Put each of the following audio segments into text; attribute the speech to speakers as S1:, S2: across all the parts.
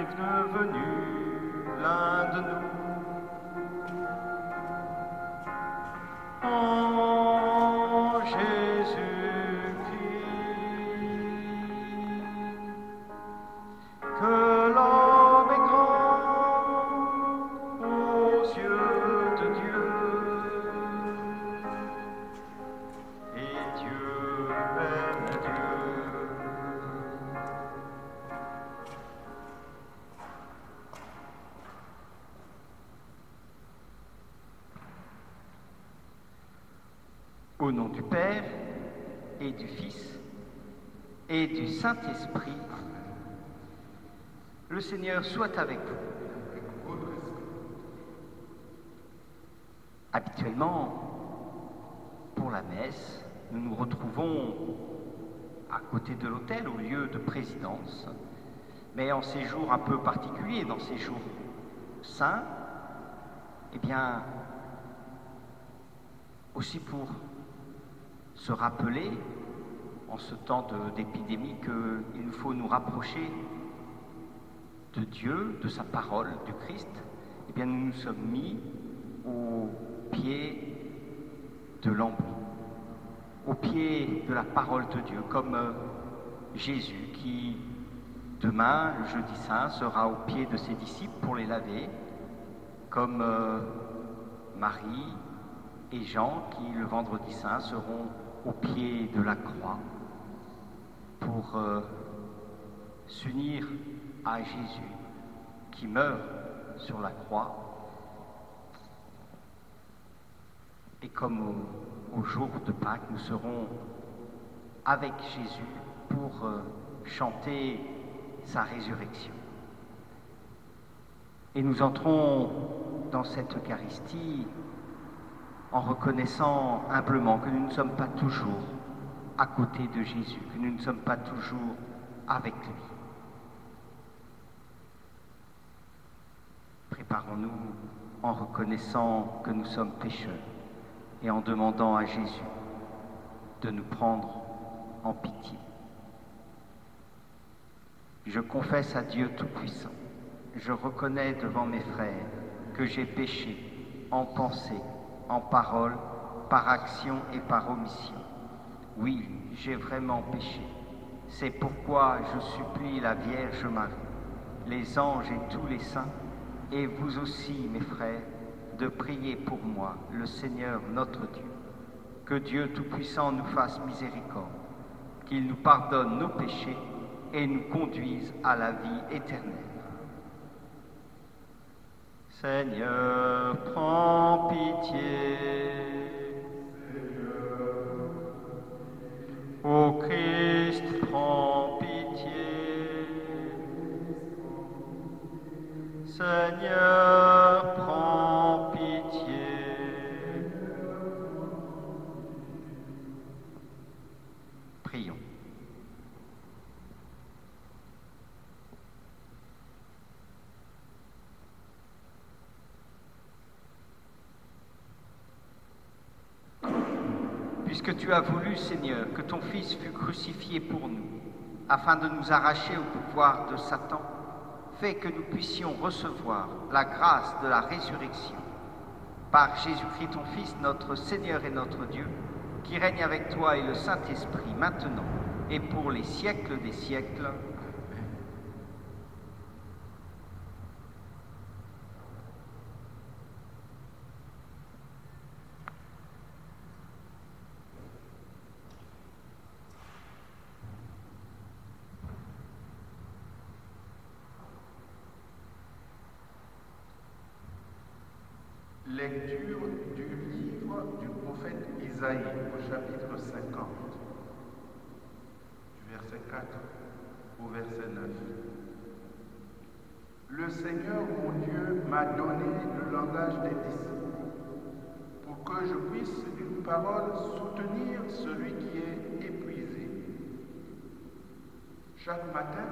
S1: est devenu l'un de nous. En Jésus-Christ, que l'homme est grand aux yeux de Dieu, et Dieu aime Dieu. Au nom du Père, et du Fils, et du Saint-Esprit, le Seigneur soit avec vous. Habituellement, pour la messe, nous nous retrouvons à côté de l'autel, au lieu de présidence, mais en ces jours un peu particuliers, dans ces jours saints, eh bien, aussi pour se rappeler, en ce temps d'épidémie, qu'il nous faut nous rapprocher de Dieu, de sa parole, du Christ, eh bien nous nous sommes mis au pied de l'emblème, au pied de la parole de Dieu, comme Jésus qui, demain, le jeudi saint, sera au pied de ses disciples pour les laver, comme Marie et Jean qui, le vendredi saint, seront au pied de la croix pour s'unir à Jésus qui meurt sur la croix. Et comme au jour de Pâques, nous serons avec Jésus pour chanter sa résurrection. Et nous entrons dans cette Eucharistie en reconnaissant humblement que nous ne sommes pas toujours à côté de Jésus, que nous ne sommes pas toujours avec lui. Préparons-nous en reconnaissant que nous sommes pécheurs et en demandant à Jésus de nous prendre en pitié. Je confesse à Dieu Tout-Puissant, je reconnais devant mes frères que j'ai péché en pensée, en parole, par action et par omission. Oui, j'ai vraiment péché. C'est pourquoi je supplie la Vierge Marie, les anges et tous les saints, et vous aussi, mes frères, de prier pour moi, le Seigneur notre Dieu. Que Dieu Tout-Puissant nous fasse miséricorde, qu'il nous pardonne nos péchés et nous conduise à la vie éternelle. Seigneur, prends pitié. Ô Christ, prends pitié. Seigneur, prends pitié. Prions. Puisque tu as voulu, Seigneur, que ton Fils fût crucifié pour nous, afin de nous arracher au pouvoir de Satan, fais que nous puissions recevoir la grâce de la résurrection. Par Jésus-Christ, ton Fils, notre Seigneur et notre Dieu, qui règne avec toi et le Saint-Esprit, maintenant et pour les siècles des siècles.
S2: Lecture du livre du prophète Isaïe au chapitre 50, du verset 4 au verset 9. Le Seigneur mon Dieu m'a donné le langage des disciples pour que je puisse d'une parole soutenir celui qui est épuisé. Chaque matin,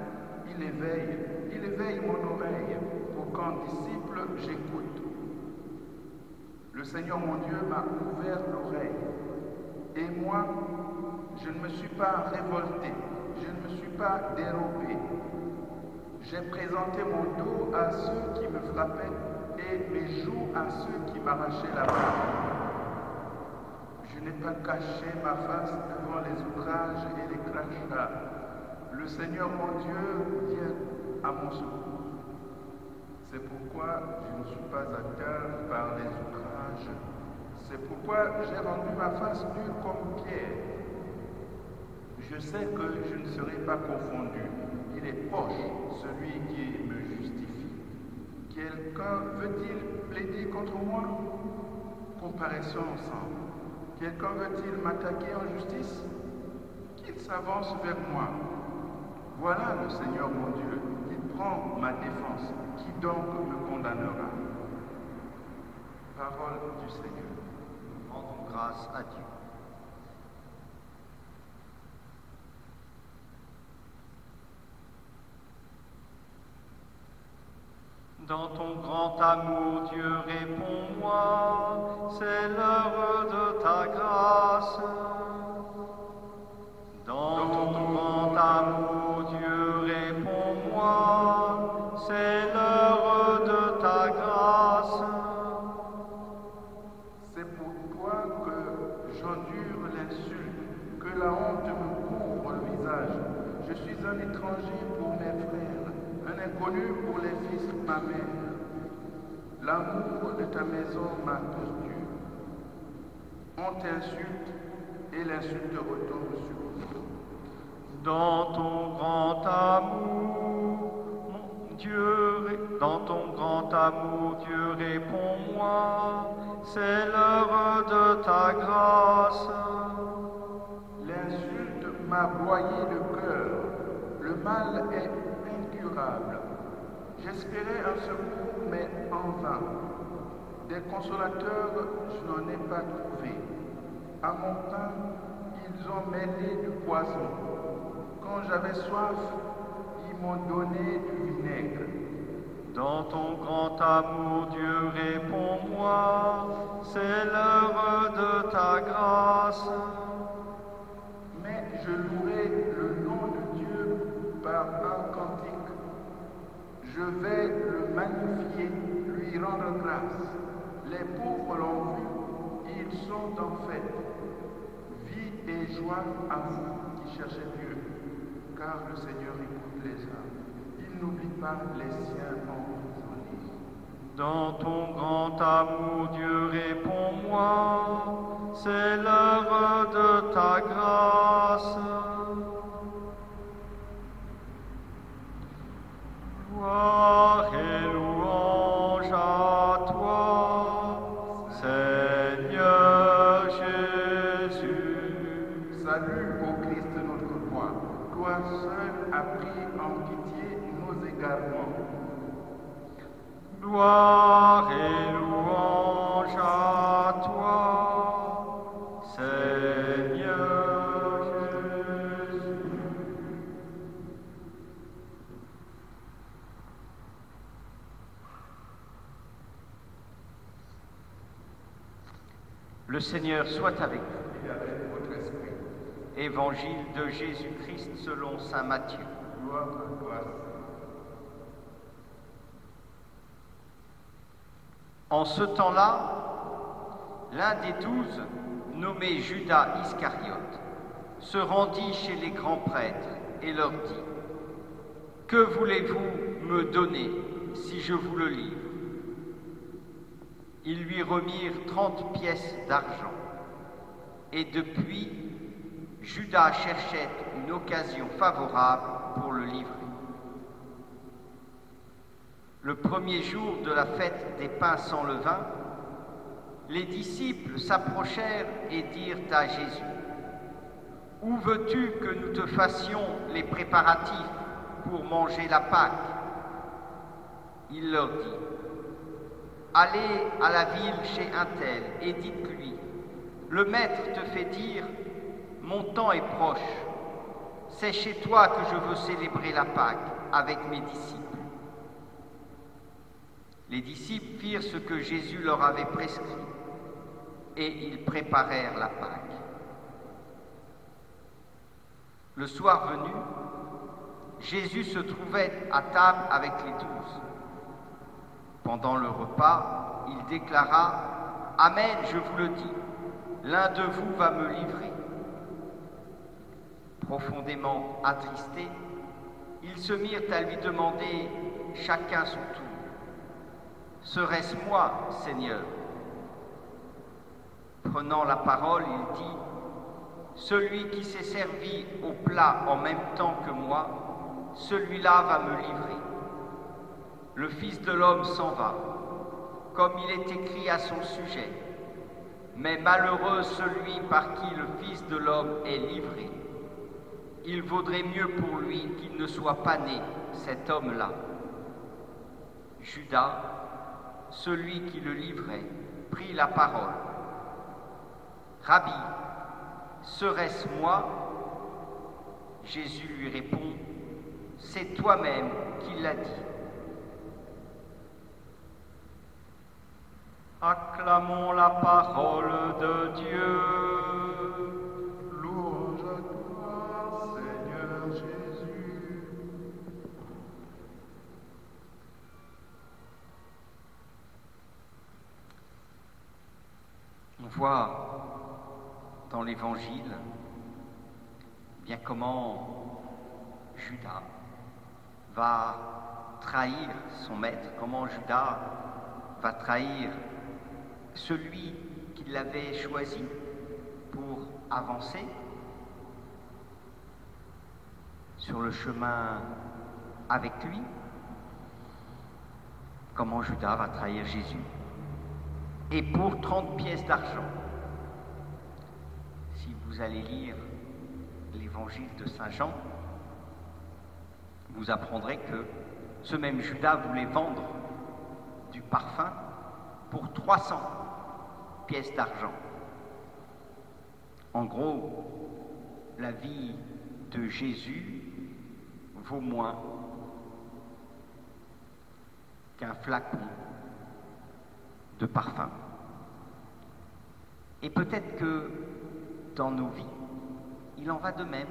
S2: il éveille mon oreille pour qu'en disciple j'écoute. Le Seigneur mon Dieu m'a ouvert l'oreille, et moi, je ne me suis pas révolté, je ne me suis pas dérobé. J'ai présenté mon dos à ceux qui me frappaient et mes joues à ceux qui m'arrachaient la main. Je n'ai pas caché ma face devant les outrages et les crachats. Le Seigneur mon Dieu vient à mon secours. C'est pourquoi je ne suis pas atteint par les outrages. C'est pourquoi j'ai rendu ma face dure comme pierre. Je sais que je ne serai pas confondu. Il est proche, celui qui me justifie. Quelqu'un veut-il plaider contre moi? Comparaissons ensemble. Quelqu'un veut-il m'attaquer en justice? Qu'il s'avance vers moi. Voilà le Seigneur mon Dieu, il prend ma défense. Qui donc me condamnera? Parole du Seigneur.
S1: Rendons grâce à Dieu. Dans ton grand amour, Dieu, réponds-moi, c'est l'heure de ta grâce. Dans ton grand amour, Dieu, réponds-moi, c'est l'heure de ta grâce.
S2: C'est pour toi que j'endure l'insulte, que la honte me couvre le visage. Je suis un étranger pour mes frères, un inconnu pour les fils de ma mère. L'amour de ta maison m'a perdu. On t'insulte et l'insulte retombe sur vous.
S1: Dans ton grand amour, mon Dieu, dans ton grand amour, Dieu, réponds-moi, c'est l'heure de ta grâce.
S2: L'insulte m'a broyé le cœur, le mal est incurable. J'espérais un secours, mais en vain. Des consolateurs, je n'en ai pas trouvé. À mon pain, ils ont mêlé du poison. Quand j'avais soif, ils m'ont donné du vinaigre.
S1: Dans ton grand amour, Dieu, réponds-moi, c'est l'heure de ta grâce.
S2: Mais je louerai le nom de Dieu par un cantique. Je vais le magnifier, lui rendre grâce. Les pauvres l'ont vu, ils sont en fête. Vie et joie à vous qui cherchez Dieu, car le Seigneur écoute les âmes. Il n'oublie pas les siens en prisonnier.
S1: Dans ton grand amour, Dieu, réponds-moi, c'est l'heure de ta grâce. Gloire et louange à toi, Seigneur Jésus.
S2: Salut au Christ notre roi, toi seul as pris en pitié nos égarements.
S1: Gloire et louange à toi, Seigneur Jésus. Le Seigneur soit avec vous.
S2: Et avec votre esprit.
S1: Évangile de Jésus-Christ selon saint Matthieu.
S2: Gloire à toi.
S1: En ce temps-là, l'un des 12, nommé Judas Iscariote, se rendit chez les grands prêtres et leur dit : « Que voulez-vous me donner si je vous le livre ?» Ils lui remirent 30 pièces d'argent. Et depuis, Judas cherchait une occasion favorable pour le livrer. Le premier jour de la fête des pains sans levain, les disciples s'approchèrent et dirent à Jésus : « Où veux-tu que nous te fassions les préparatifs pour manger la Pâque ?» Il leur dit : « Allez à la ville chez un tel et dites-lui : le maître te fait dire : mon temps est proche. C'est chez toi que je veux célébrer la Pâque avec mes disciples. » Les disciples firent ce que Jésus leur avait prescrit et ils préparèrent la Pâque. Le soir venu, Jésus se trouvait à table avec les 12. Pendant le repas, il déclara « Amen, je vous le dis, l'un de vous va me livrer. » Profondément attristés, ils se mirent à lui demander chacun son tour « Serait-ce moi, Seigneur ?» Prenant la parole, il dit « Celui qui s'est servi au plat en même temps que moi, celui-là va me livrer. Le Fils de l'homme s'en va, comme il est écrit à son sujet. Mais malheureux celui par qui le Fils de l'homme est livré. Il vaudrait mieux pour lui qu'il ne soit pas né, cet homme-là. » Judas, celui qui le livrait, prit la parole. « Rabbi, serait-ce moi ?» Jésus lui répond, « C'est toi-même qui l'as dit. » Acclamons la parole de Dieu.
S2: Louange à toi, Seigneur Jésus.
S1: On voit dans l'Évangile bien comment Judas va trahir son maître, comment Judas va trahir celui qui l'avait choisi pour avancer sur le chemin avec lui, comment Judas va trahir Jésus, et pour 30 pièces d'argent. Si vous allez lire l'évangile de Saint Jean, vous apprendrez que ce même Judas voulait vendre du parfum pour 300 pièces d'argent. En gros, la vie de Jésus vaut moins qu'un flacon de parfum. Et peut-être que dans nos vies, il en va de même.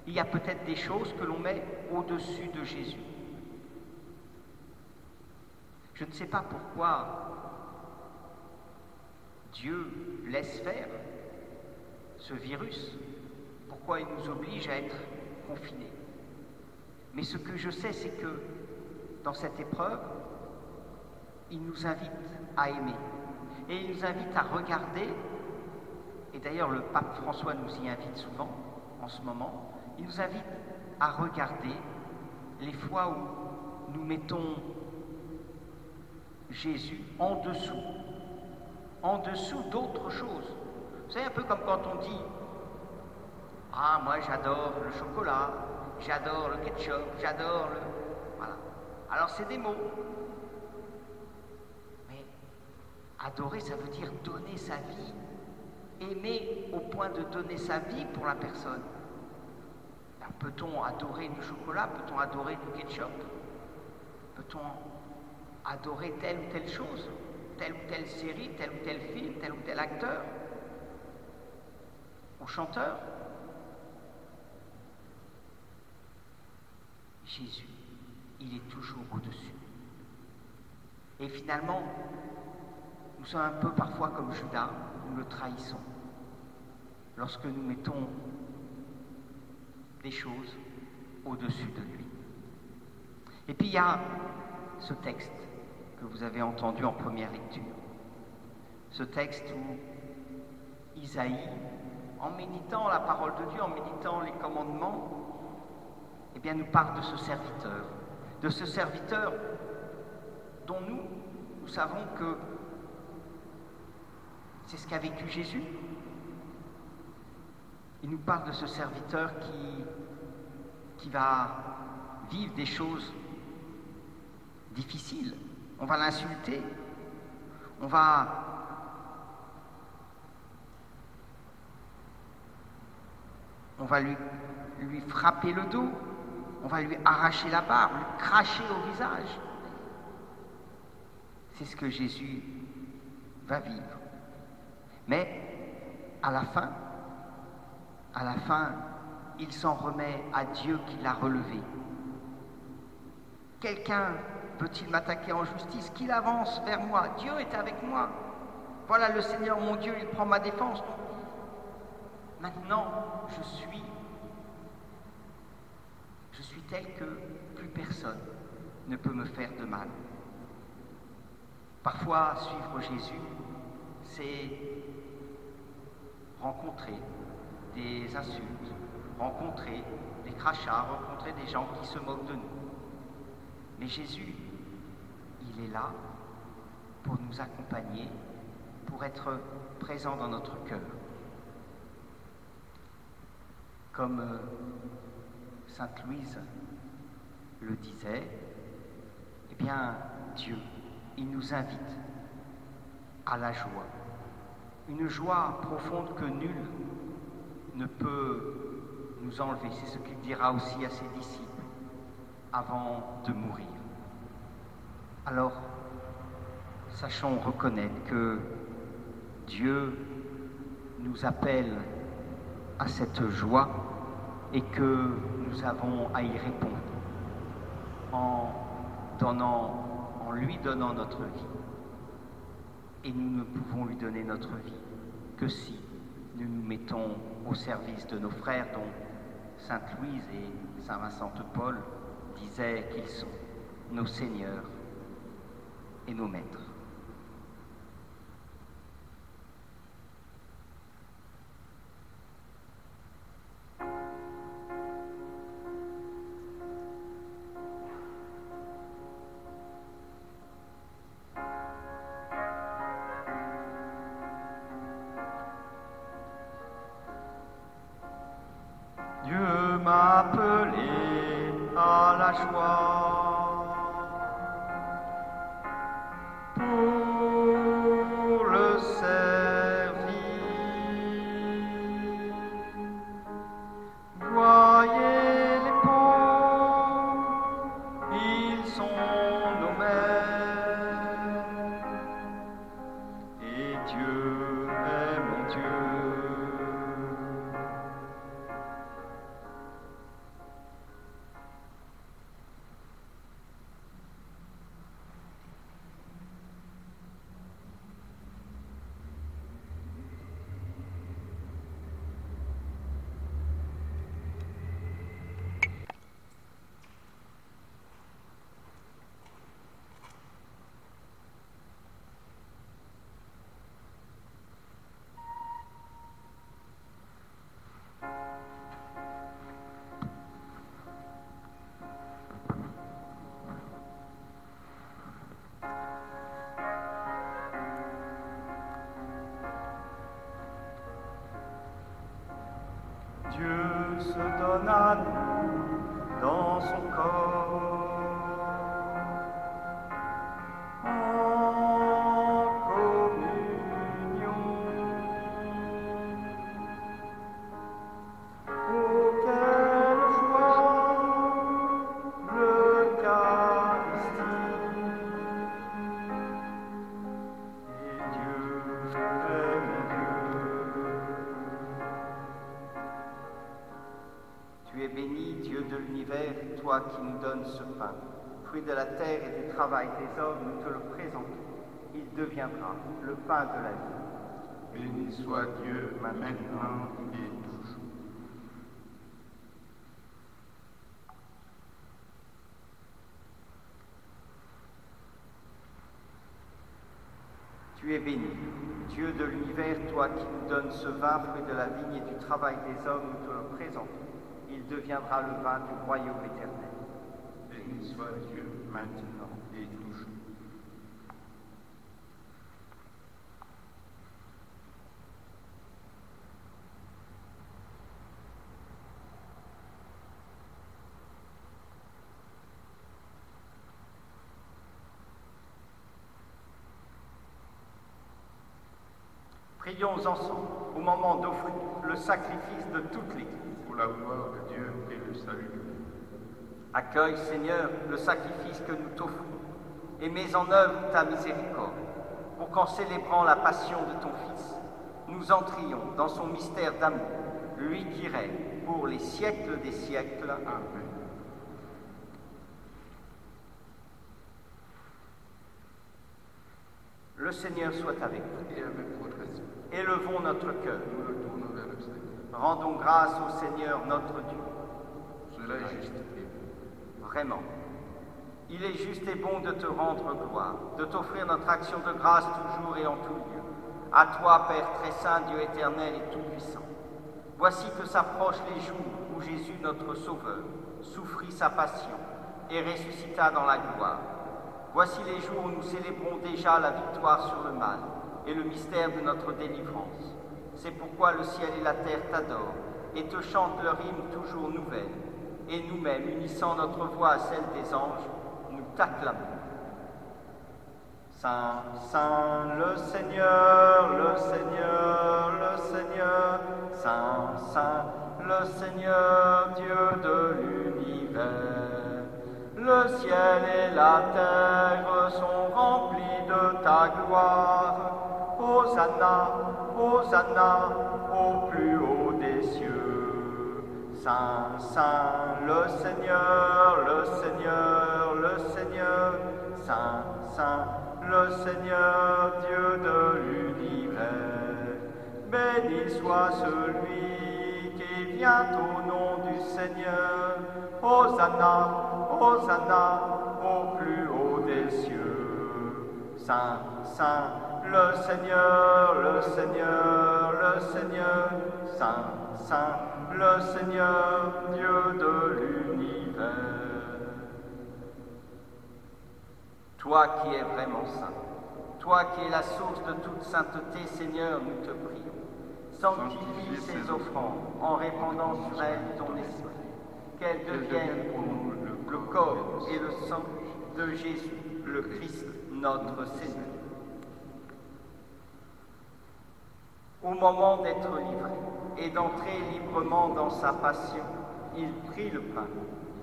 S1: Il y a peut-être des choses que l'on met au-dessus de Jésus. Je ne sais pas pourquoi Dieu laisse faire ce virus, pourquoi il nous oblige à être confinés. Mais ce que je sais, c'est que dans cette épreuve, il nous invite à aimer. Et il nous invite à regarder, et d'ailleurs le pape François nous y invite souvent en ce moment, il nous invite à regarder les fois où nous mettons Jésus en dessous d'autres choses. Vous savez, un peu comme quand on dit « Ah, moi j'adore le chocolat, j'adore le ketchup, j'adore le... » Voilà. Alors c'est des mots. Mais adorer, ça veut dire donner sa vie. Aimer au point de donner sa vie pour la personne. Alors, peut-on adorer du chocolat? Peut-on adorer du ketchup? Peut-on adorer telle ou telle chose? Telle ou telle série, tel ou tel film, tel ou tel acteur? Ou chanteur? Jésus, il est toujours au-dessus. Et finalement, nous sommes un peu parfois comme Judas, nous le trahissons. Lorsque nous mettons des choses au-dessus de lui. Et puis il y a ce texte que vous avez entendu en première lecture. Ce texte où Isaïe, en méditant la parole de Dieu, en méditant les commandements, eh bien nous parle de ce serviteur dont nous savons que c'est ce qu'a vécu Jésus. Il nous parle de ce serviteur qui va vivre des choses difficiles. On va l'insulter, on va lui frapper le dos, on va lui arracher la barbe, lui cracher au visage. C'est ce que Jésus va vivre. Mais à la fin, il s'en remet à Dieu qui l'a relevé. Quelqu'un peut-il m'attaquer en justice? Qu'il avance vers moi. Dieu est avec moi. Voilà le Seigneur mon Dieu, il prend ma défense. Maintenant, je suis tel que plus personne ne peut me faire de mal. Parfois, suivre Jésus, c'est rencontrer des insultes, rencontrer des crachats, rencontrer des gens qui se moquent de nous. Mais Jésus, il est là pour nous accompagner, pour être présent dans notre cœur. Comme Sainte Louise le disait, eh bien, Dieu, il nous invite à la joie. Une joie profonde que nul ne peut nous enlever. C'est ce qu'il dira aussi à ses disciples avant de mourir. Alors, sachons reconnaître que Dieu nous appelle à cette joie et que nous avons à y répondre en lui donnant notre vie. Et nous ne pouvons lui donner notre vie que si nous nous mettons au service de nos frères dont Sainte Louise et Saint Vincent de Paul disaient qu'ils sont nos seigneurs et nos maîtres.
S3: Dieu m'a appelé à la joie pour le servir. Voyez les pauvres, ils sont nos mères, et Dieu est mon Dieu. Dieu se donne à nous dans son corps en communion. Oh, quelle joie, l'Eucharistie, et Dieu est mon Dieu.
S1: Tu es béni, Dieu de l'univers, toi qui nous donnes ce pain. Fruit de la terre et du travail des hommes, nous te le présentons. Il deviendra le pain de la vie.
S2: Béni soit Dieu maintenant et toujours.
S1: Tu es béni, Dieu de l'univers, toi qui nous donnes ce vin, fruit de la vigne et du travail des hommes, nous te le présentons. Il deviendra le vin du royaume éternel.
S2: Béni soit Dieu maintenant et toujours.
S1: Prions ensemble au moment d'offrir le sacrifice de toute l'Église.
S2: Pour la gloire de Dieu et le salut de nous.
S1: Accueille, Seigneur, le sacrifice que nous t'offrons et mets en œuvre ta miséricorde pour qu'en célébrant la passion de ton Fils, nous entrions dans son mystère d'amour lui qui règne pour les siècles des siècles.
S2: Amen.
S1: Le Seigneur soit avec vous.
S2: Et avec votre esprit,
S1: Élevons notre cœur.
S2: nous le tournons vers le Seigneur.
S1: Rendons grâce au Seigneur notre Dieu.
S2: Cela est juste et bon.
S1: Vraiment. Il est juste et bon de te rendre gloire, de t'offrir notre action de grâce toujours et en tout lieu. À toi, Père très saint, Dieu éternel et tout-puissant. Voici que s'approchent les jours où Jésus, notre Sauveur, souffrit sa passion et ressuscita dans la gloire. Voici les jours où nous célébrons déjà la victoire sur le mal et le mystère de notre délivrance. C'est pourquoi le ciel et la terre t'adorent et te chantent leur hymne toujours nouvelle. Et nous-mêmes, unissant notre voix à celle des anges, nous t'acclamons. Saint, Saint, le Seigneur, le Seigneur, le Seigneur, Saint, Saint, le Seigneur, Dieu de l'univers. Le ciel et la terre sont remplis de ta gloire. Hosanna, Hosanna, au plus haut des cieux. Saint, Saint, le Seigneur, le Seigneur, le Seigneur, Saint, Saint, le Seigneur, Dieu de l'univers. Béni soit celui qui vient au nom du Seigneur. Hosanna, Hosanna, au plus haut des cieux. Saint, Saint, le Seigneur, le Seigneur, le Seigneur, Saint, Saint, le Seigneur, Dieu de l'univers. Toi qui es vraiment saint, toi qui es la source de toute sainteté, Seigneur, nous te prions. Sanctifie ces offrandes en répandant sur elles ton esprit, qu'elles deviennent pour nous le corps et le sang de Jésus, le Christ, notre Seigneur. Au moment d'être livré et d'entrer librement dans sa passion, il prit le pain,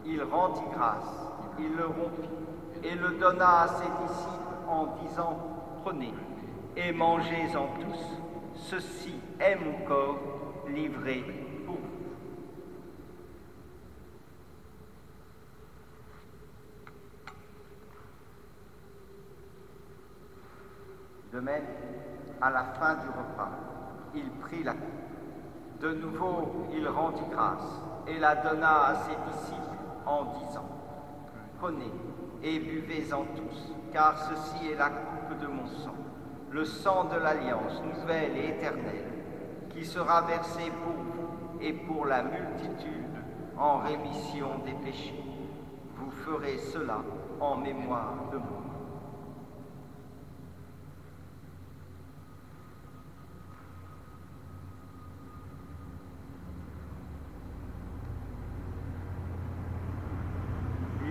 S1: il rendit grâce, il le rompit et le donna à ses disciples en disant « Prenez et mangez-en tous, ceci est mon corps livré pour vous. » De même, à la fin du repas, il prit la coupe. De nouveau, il rendit grâce et la donna à ses disciples en disant « Prenez et buvez-en tous, car ceci est la coupe de mon sang, le sang de l'alliance nouvelle et éternelle, qui sera versé pour vous et pour la multitude en rémission des péchés. Vous ferez cela en mémoire de moi. »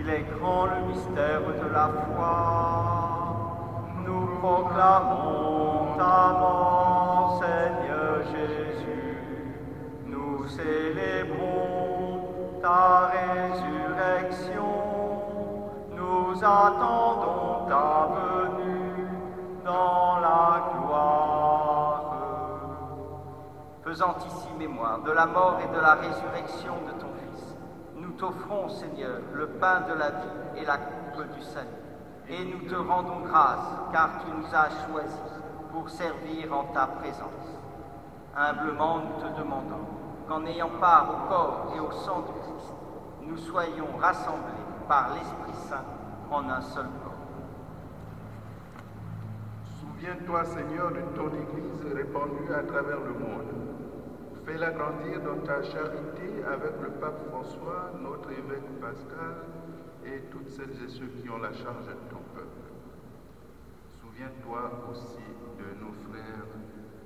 S1: Il est grand le mystère de la foi. Nous proclamons ta mort, Seigneur Jésus. Nous célébrons ta résurrection. Nous attendons ta venue dans la gloire. Faisant ici mémoire de la mort et de la résurrection de ton Fils, nous t'offrons, Seigneur, le pain de la vie et la coupe du salut. Et nous te rendons grâce, car tu nous as choisis pour servir en ta présence. Humblement, nous te demandons qu'en ayant part au corps et au sang du Christ, nous soyons rassemblés par l'Esprit Saint en un seul corps.
S2: Souviens-toi, Seigneur, de ton Église répandue à travers le monde. Fais-la grandir dans ta charité avec le pape François, notre évêque Pascal et toutes celles et ceux qui ont la charge de ton peuple. Souviens-toi aussi de nos frères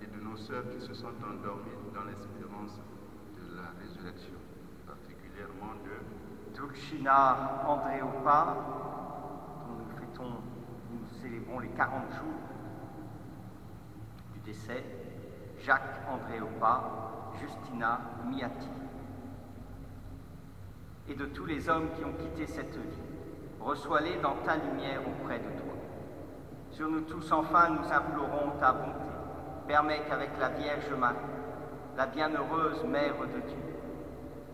S2: et de nos sœurs qui se sont endormis dans l'espérance de la résurrection, particulièrement de
S1: Dulcina Andreopa, dont nous célébrons les 40 jours du décès, Jacques Andreopa, Justina Miati, et de tous les hommes qui ont quitté cette vie. Reçois-les dans ta lumière auprès de toi. Sur nous tous, enfin, nous implorons ta bonté. Permets qu'avec la Vierge Marie, la bienheureuse Mère de Dieu,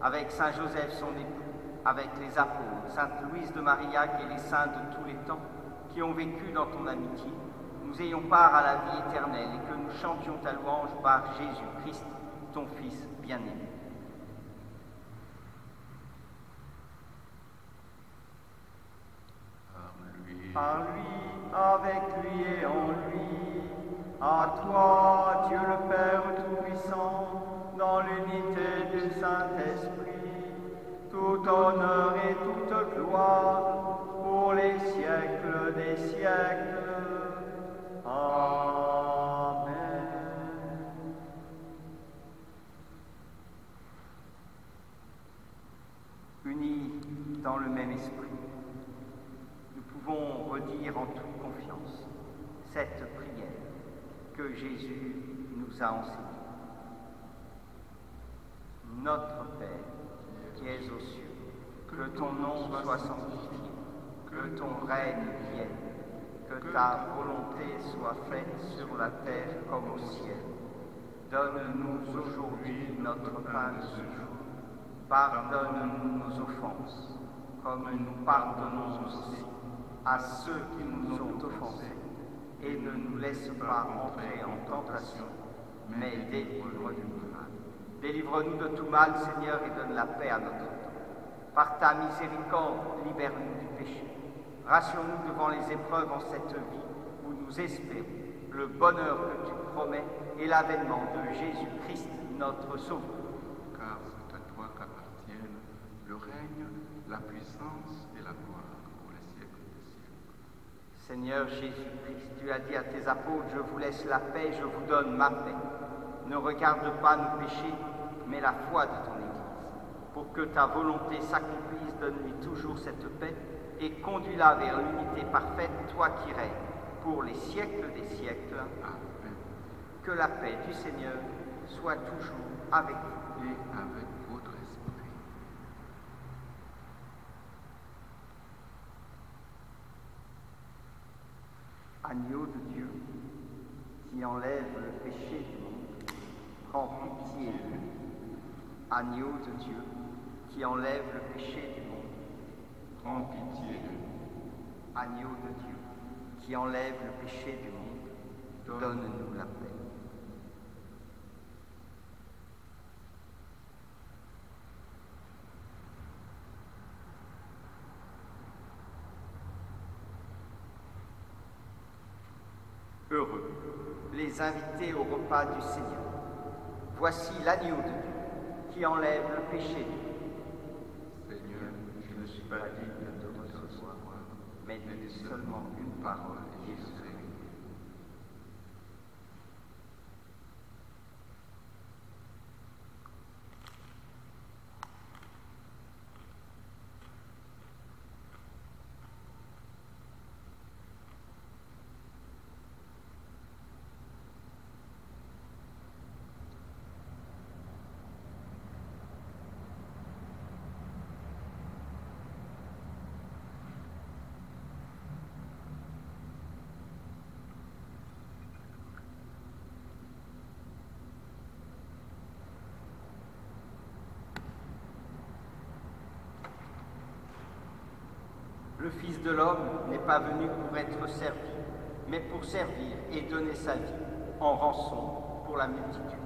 S1: avec Saint Joseph son époux, avec les apôtres, Sainte Louise de Marillac et les saints de tous les temps qui ont vécu dans ton amitié, nous ayons part à la vie éternelle et que nous chantions ta louange par Jésus-Christ, ton Fils bien-aimé.
S3: Par lui, avec lui et en lui, à toi, Dieu le Père Tout-Puissant, dans l'unité du Saint-Esprit, tout honneur et toute gloire pour les siècles des siècles. Amen.
S1: Unis dans le même esprit, nous pouvons redire en toute confiance cette prière que Jésus nous a enseignée. Notre Père, qui es aux cieux, que ton nom soit sanctifié, que ton règne vienne, que ta volonté soit faite sur la terre comme au ciel. Donne-nous aujourd'hui notre pain de ce jour. Pardonne-nous nos offenses, comme nous pardonnons aussi à ceux qui nous ont offensés. Et ne nous laisse pas entrer en tentation, mais délivre-nous du mal. Délivre-nous de tout mal, Seigneur, et donne la paix à notre temps. Par ta miséricorde, libère-nous du péché. Rassure-nous devant les épreuves en cette vie où nous espérons le bonheur que tu promets et l'avènement de Jésus-Christ, notre Sauveur.
S2: Car c'est à toi qu'appartiennent le règne, la puissance et la gloire pour les siècles des siècles.
S1: Seigneur Jésus-Christ, tu as dit à tes apôtres, je vous laisse la paix, je vous donne ma paix. Ne regarde pas nos péchés, mais la foi de ton Église. Pour que ta volonté s'accomplisse, donne-lui toujours cette paix et conduis-la vers l'unité parfaite, toi qui règnes pour les siècles des siècles.
S2: Amen.
S1: Que la paix du Seigneur soit toujours avec vous.
S2: Et avec votre esprit.
S1: Agneau de Dieu, qui enlève le péché du monde, prends pitié de nous. Agneau de Dieu, qui enlève le péché du monde,
S2: Prends pitié de nous.
S1: Agneau de Dieu, qui enlève le péché du monde, donne-nous la paix. Heureux les invités au repas du Seigneur. Voici l'agneau de Dieu qui enlève le péché du monde.
S2: Seigneur, je ne suis pas digne de te recevoir,
S1: Mais dis seulement une parole et je serai guéri. Le Fils de l'homme n'est pas venu pour être servi, mais pour servir et donner sa vie en rançon pour la multitude.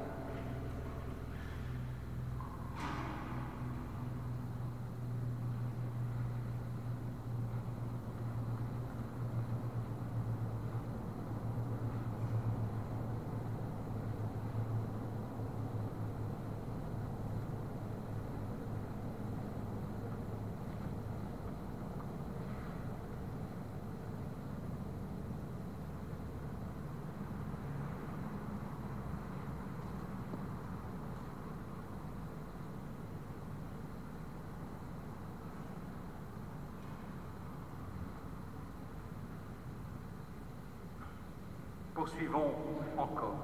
S1: Poursuivons encore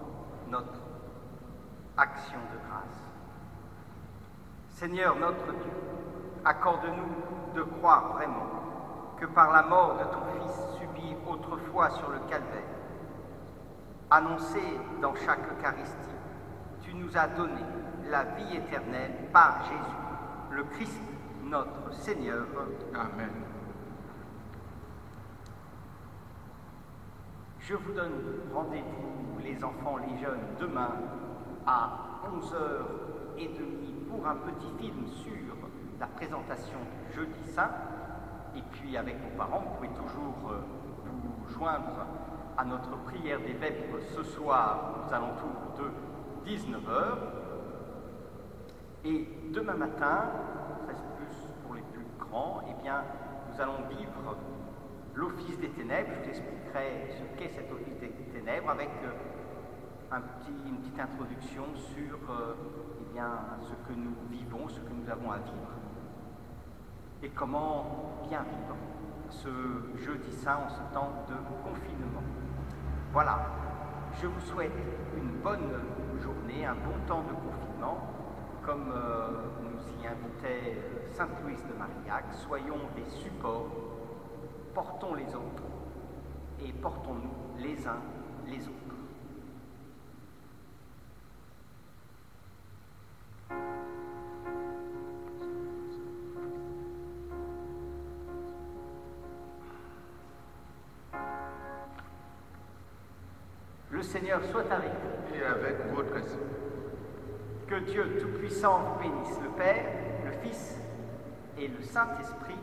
S1: notre action de grâce. Seigneur notre Dieu, accorde-nous de croire vraiment que par la mort de ton Fils subi autrefois sur le calvaire, annoncé dans chaque Eucharistie tu nous as donné la vie éternelle par Jésus, le Christ, notre Seigneur.
S2: Amen.
S1: Je vous donne rendez-vous, les enfants, les jeunes, demain à 11h30 pour un petit film sur la présentation du Jeudi Saint. Et puis avec vos parents, vous pouvez toujours vous joindre à notre prière des vêpres ce soir aux alentours de 19h. Et demain matin, ça c'est plus pour les plus grands, eh bien, nous allons vivre l'Office des Ténèbres. Je vous expliquerai ce qu'est cet Office des Ténèbres avec une petite introduction sur eh bien, ce que nous vivons, ce que nous avons à vivre et comment bien vivre ce Jeudi Saint en ce temps de confinement. Voilà, je vous souhaite une bonne journée, un bon temps de confinement, comme nous y invitait Sainte Louise de Marillac. Soyons des supports, portons les autres et portons-nous les uns les autres. Le Seigneur soit avec vous.
S2: Et avec votre esprit.
S1: Que Dieu Tout-Puissant vous bénisse, le Père, le Fils et le Saint-Esprit.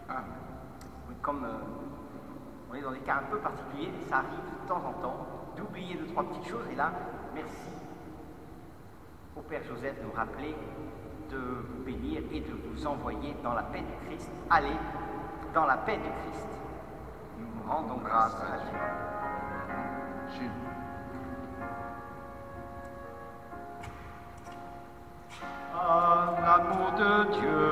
S2: Amen.
S1: Comme on est dans des cas un peu particuliers, ça arrive de temps en temps d'oublier 2-3 petites choses. Et là, merci au Père Joseph de nous rappeler de vous bénir et de vous envoyer dans la paix du Christ. Allez, dans la paix du Christ. Nous rendons grâce à Dieu.
S2: Jules.
S1: Ah, l'amour de Dieu